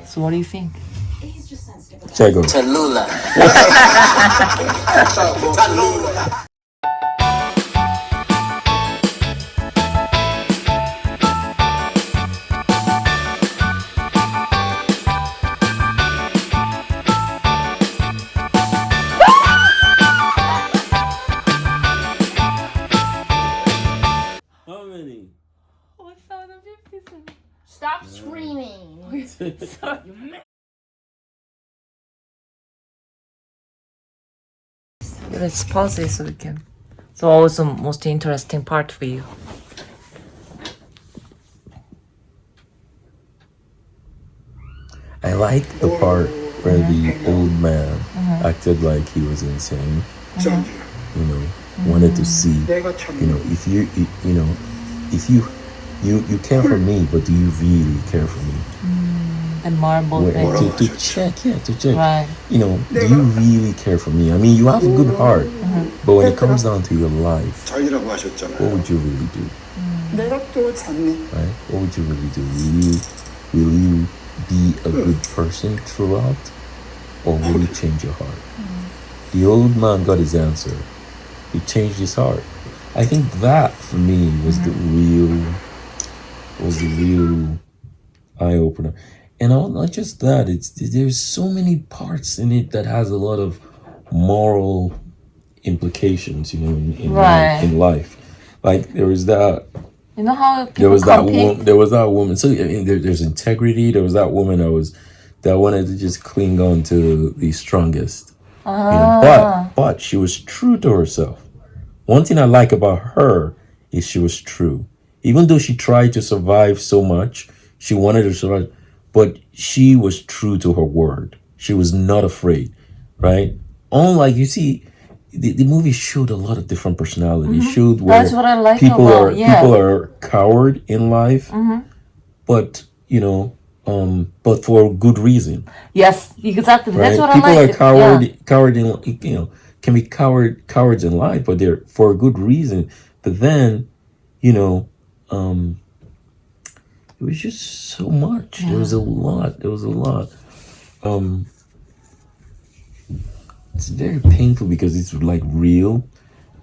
So what do you think? Chego. Tallulah. How many? 1057. Stop screaming. Let's pause it so we can. So what was the most interesting part for you? I like the part where the old man acted like he was insane. You know, wanted to see. You know, if you care for me, but do you really care for me? The marble thing. To check. Right. You know, do you really care for me? I mean, you have a good heart, but when it comes down to your life, 자기라고 what 하셨잖아요. would you really do? 내가 또 잤네. Right? What would you really do? Will you be a good person throughout, or will you change your heart? The old man got his answer. He changed his heart. I think that for me was the real eye opener. And not just that, there's so many parts in it that has a lot of moral implications, you know, in life. Like there was that. You know how people There was that woman. So I mean, there's integrity. There was that woman that wanted to just cling on to the strongest. You know, but she was true to herself. One thing I like about her is she was true. Even though she tried to survive so much, she wanted to survive, but she was true to her word. She was not afraid, right? Unlike, you see, the movie showed a lot of different personalities. Showed where That's what I like people about, people are coward in life, but you know, but for good reason. Yes, exactly. Right? That's what People I like. are coward in, you know, can be cowards in life, but they're for a good reason. But then, you know, it was just so much. Yeah. There was a lot. It's very painful because it's like real,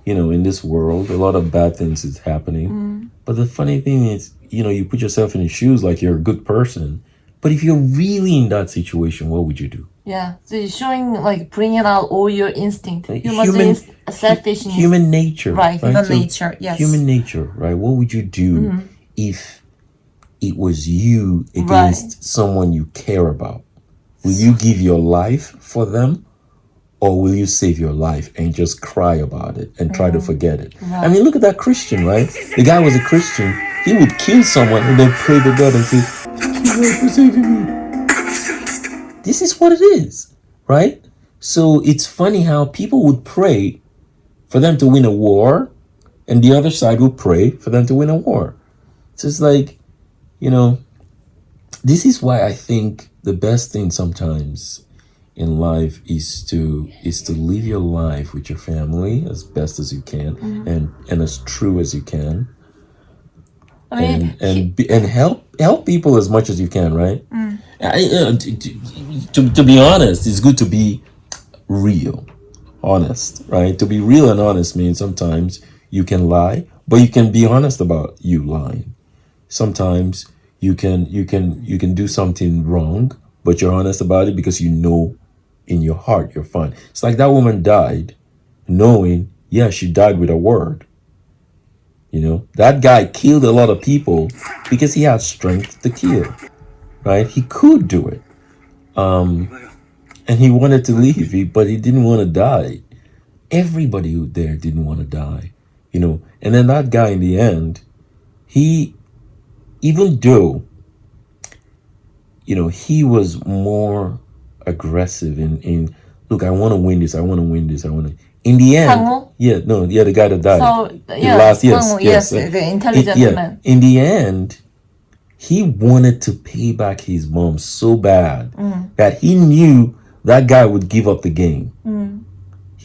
you know, in this world, a lot of bad things is happening. But the funny thing is, you know, you put yourself in his shoes like you're a good person. But if you're really in that situation, what would you do? Yeah, so you're showing, like, bringing out all your instinct. Selfishness. Human nature. Right, human So nature, yes. Human nature, right? What would you do if it was you against someone you care about? Will you give your life for them? Or will you save your life and just cry about it and try to forget it? I mean, look at that Christian, right? The guy was a Christian. He would kill someone and then pray to God and say, "Thank you, Lord, for saving me." This is what it is, right? So it's funny how people would pray for them to win a war, and the other side would pray for them to win a war. So it's like, you know, this is why I think the best thing sometimes in life is to live your life with your family as best as you can, and as true as you can. I mean, and help people as much as you can, right? To be honest, it's good to be real, honest, right? To be real and honest means sometimes you can lie, but you can be honest about you lying. Sometimes you can do something wrong, but you're honest about it because you know in your heart you're fine. It's like that woman died knowing, yeah, she died with a word. You know, that guy killed a lot of people because he had strength to kill, right? He could do it. And he wanted to leave, but he didn't want to die. Everybody there didn't want to die, you know. And then that guy in the end, even though, you know, he was more aggressive in look, I want to win this. In the end, Sang-woo? the guy that died. So, the intelligent man. In the end, he wanted to pay back his mom so bad that he knew that guy would give up the game.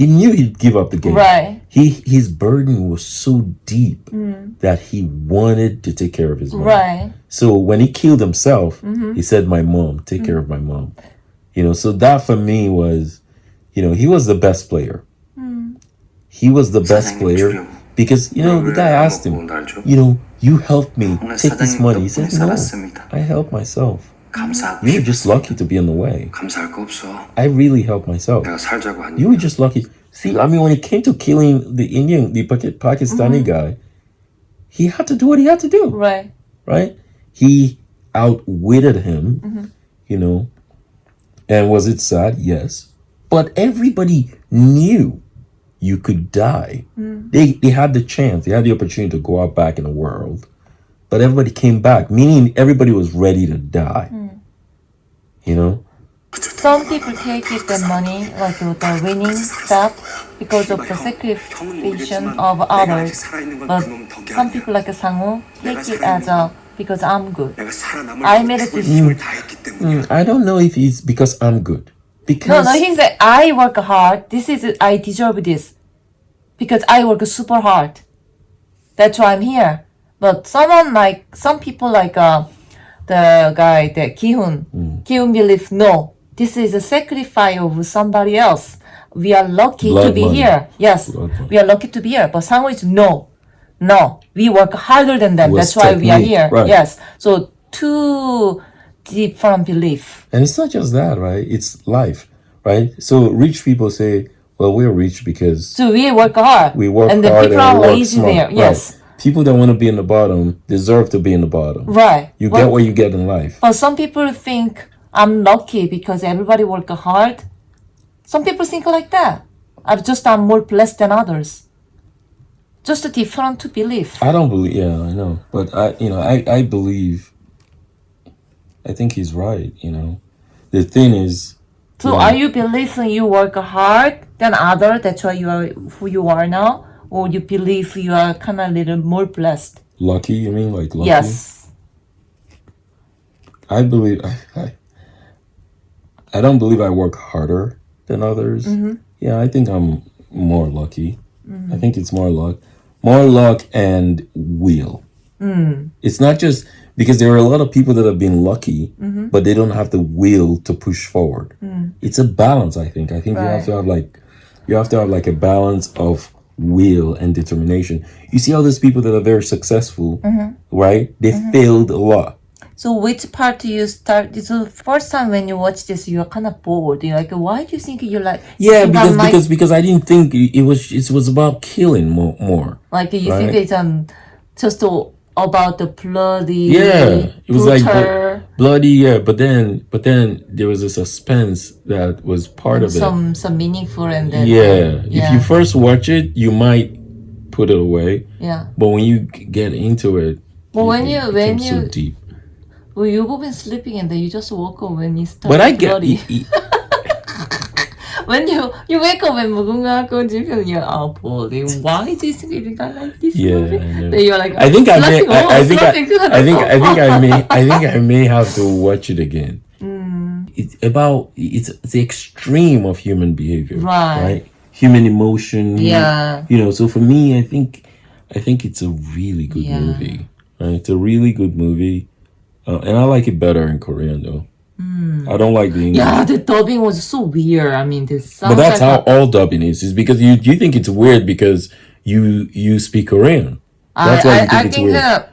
He knew he'd give up the game. Right. His burden was so deep that he wanted to take care of his mom. Right. So when he killed himself, he said, "My mom, take care of my mom." You know, so that for me was, you know, he was the best player. He was the best player because, you know, the guy asked him, you know, you helped me take this money. He said, no, I helped myself. You were just lucky to be in the way. I really helped myself. You were just lucky. See, I mean, when it came to killing the Pakistani guy, he had to do what he had to do. Right. Right? He outwitted him, you know. And was it sad? Yes. But everybody knew you could die. They had the chance. They had the opportunity to go out back in the world. But everybody came back, meaning everybody was ready to die. You know? Some people take it the money, like the winning stuff, because of the sacrifice of others. But some people like Sangu take it as a because I'm good. I made a decision. I don't know if it's because I'm good. Because No, he said I work hard. I deserve this because I work super hard. That's why I'm here. But some people like the guy, the Ki-hun believes no. This is a sacrifice of somebody else. We are lucky Blood to be money. here. Yes, Blood money. we are lucky to be here. But Sangu is no. We work harder than them. It was That's why we are technique, here. right. Yes. So two different belief. And it's not just that, right? It's life, right? So rich people say, well, we're rich because So we work hard. we work and the hard people and are we work lazy smart. there. Right. Yes. People that want to be in the bottom deserve to be in the bottom. Right. You get what you get in life. But some people think I'm lucky because everybody work hard. Some people think like that. I'm more blessed than others. Just a different to believe. I don't believe, yeah, I know. But I believe, I think he's right, you know. The thing is, So are you believing you work hard than others? That's why you are who you are now? Or you believe you are kind of a little more blessed? lucky, you mean like lucky? Yes. I believe, I don't believe I work harder than others. Yeah, I think I'm more lucky. I think it's more luck and will. It's not just because there are a lot of people that have been lucky, but they don't have the will to push forward. It's a balance. I think you have to have like a balance of will and determination. You see all those people that are very successful, right? They failed a lot. So which part do you start? This is the first time when you watch this, you're kind of bored. You're like, why do you think you like? Yeah, think I'm because I didn't think it was about killing more. like you right? think it's just about the bloody. Yeah, it was like brutal, bloody. Yeah, but then there was a suspense that was part of it. some meaningful and then Yeah, if you first watch it, you might put it away. yeah. But when you get into it, But when it becomes so deep. Well, you've been sleeping and then you just woke up when you start. But I get. bloody. When you wake up and 무궁화꽃 지면 you're bored. Why do you think you like this Yeah, movie? I know. Then you're like, I think I may. slapping, I think I may have to watch it again. It's the extreme of human behavior, Right. Human emotion. Yeah. You know. So for me, I think it's a really good Yeah. movie. Right? It's a really good movie, and I like it better in Korean though. I don't like the English. Yeah, the dubbing was so weird. I mean, this sounds But that's like how all dubbing is. Is because you think it's weird because you speak Korean. That's why you think it's weird.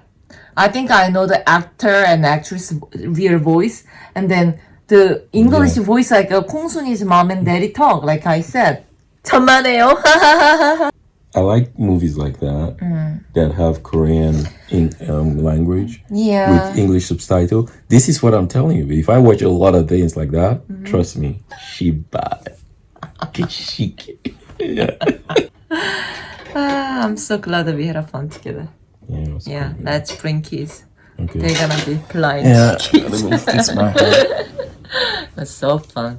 I think I know the actor and actress real voice, and then the English voice like 콩순이's mom and daddy talk. Like I said, 천만에요. I like movies like that that have Korean in language Yeah. with English subtitle. This is what I'm telling you. If I watch a lot of things like that, trust me, she bad. Yeah. I'm so glad that we had a fun together. Yeah, it was Yeah, cool. let's bring kids. Okay. They're gonna be blind Yeah, kids. I'm gonna fix my head. That's so fun.